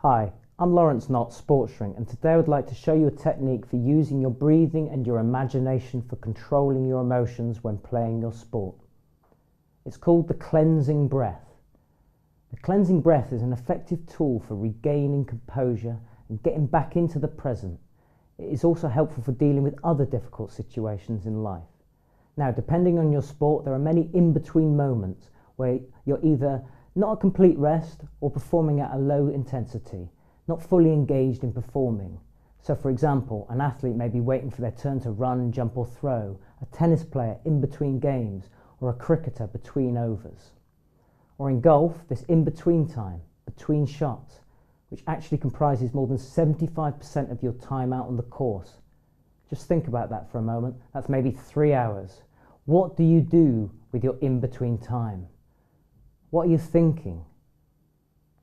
Hi, I'm Laurence Knott, Sports Shrink, and today I would like to show you a technique for using your breathing and your imagination for controlling your emotions when playing your sport. It's called the cleansing breath. The cleansing breath is an effective tool for regaining composure and getting back into the present. It is also helpful for dealing with other difficult situations in life. Now, depending on your sport, there are many in-between moments where you're either not at complete rest or performing at a low intensity, not fully engaged in performing. So for example, an athlete may be waiting for their turn to run, jump or throw, a tennis player in between games, or a cricketer between overs. Or in golf, this in-between time, between shots, which actually comprises more than 75% of your time out on the course. Just think about that for a moment. That's maybe 3 hours. What do you do with your in-between time? What are you thinking?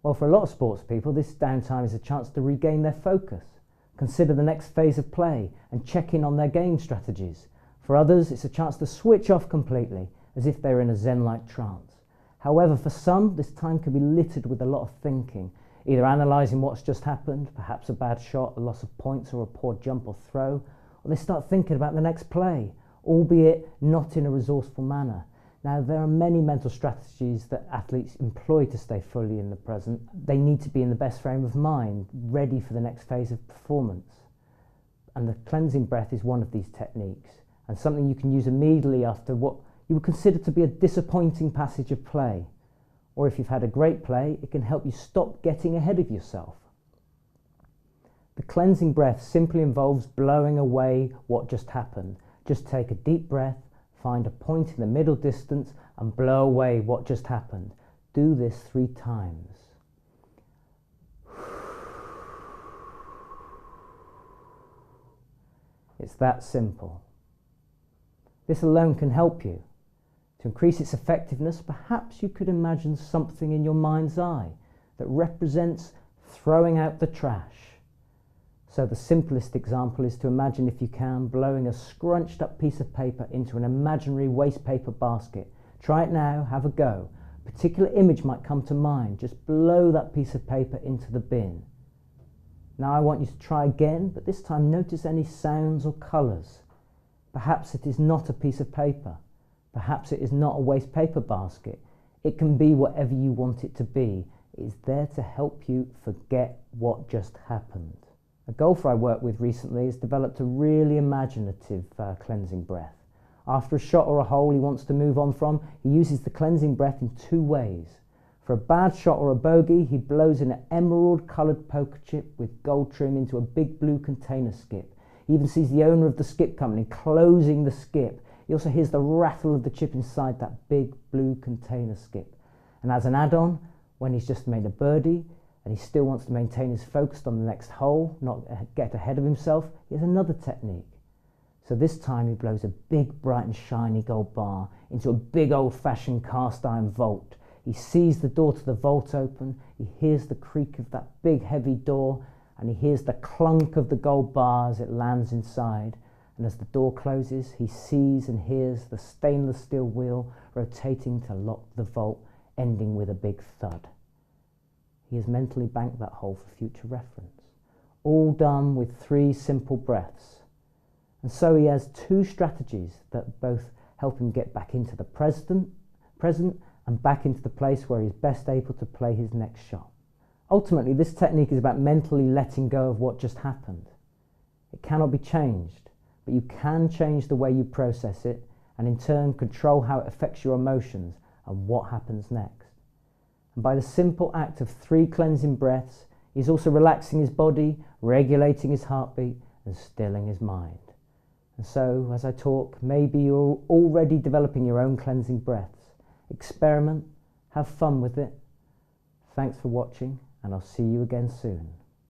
Well, for a lot of sports people, this downtime is a chance to regain their focus, consider the next phase of play, and check in on their game strategies. For others, it's a chance to switch off completely, as if they're in a Zen-like trance. However, for some, this time can be littered with a lot of thinking, either analysing what's just happened, perhaps a bad shot, a loss of points, or a poor jump or throw, or they start thinking about the next play, albeit not in a resourceful manner. Now, there are many mental strategies that athletes employ to stay fully in the present. They need to be in the best frame of mind, ready for the next phase of performance. And the cleansing breath is one of these techniques, and something you can use immediately after what you would consider to be a disappointing passage of play. Or if you've had a great play, it can help you stop getting ahead of yourself. The cleansing breath simply involves blowing away what just happened. Just take a deep breath, find a point in the middle distance and blow away what just happened. Do this 3 times. It's that simple. This alone can help you. To increase its effectiveness, perhaps you could imagine something in your mind's eye that represents throwing out the trash. So the simplest example is to imagine, if you can, blowing a scrunched up piece of paper into an imaginary waste paper basket. Try it now, have a go. A particular image might come to mind. Just blow that piece of paper into the bin. Now I want you to try again, but this time notice any sounds or colours. Perhaps it is not a piece of paper. Perhaps it is not a waste paper basket. It can be whatever you want it to be. It is there to help you forget what just happened. A golfer I worked with recently has developed a really imaginative cleansing breath. After a shot or a hole he wants to move on from, he uses the cleansing breath in 2 ways. For a bad shot or a bogey, he blows in an emerald-coloured poker chip with gold trim into a big blue container skip. He even sees the owner of the skip company closing the skip. He also hears the rattle of the chip inside that big blue container skip. And as an add-on, when he's just made a birdie, and he still wants to maintain his focus on the next hole, not get ahead of himself, he has another technique. So this time he blows a big, bright and shiny gold bar into a big old-fashioned cast iron vault. He sees the door to the vault open, he hears the creak of that big heavy door, and he hears the clunk of the gold bar as it lands inside. And as the door closes, he sees and hears the stainless steel wheel rotating to lock the vault, ending with a big thud. He has mentally banked that hole for future reference. All done with 3 simple breaths. And so he has 2 strategies that both help him get back into the present and back into the place where he's best able to play his next shot. Ultimately, this technique is about mentally letting go of what just happened. It cannot be changed, but you can change the way you process it and in turn control how it affects your emotions and what happens next. And by the simple act of 3 cleansing breaths, he's also relaxing his body, regulating his heartbeat, and stilling his mind. And so, as I talk, maybe you're already developing your own cleansing breaths. Experiment, have fun with it. Thanks for watching, and I'll see you again soon.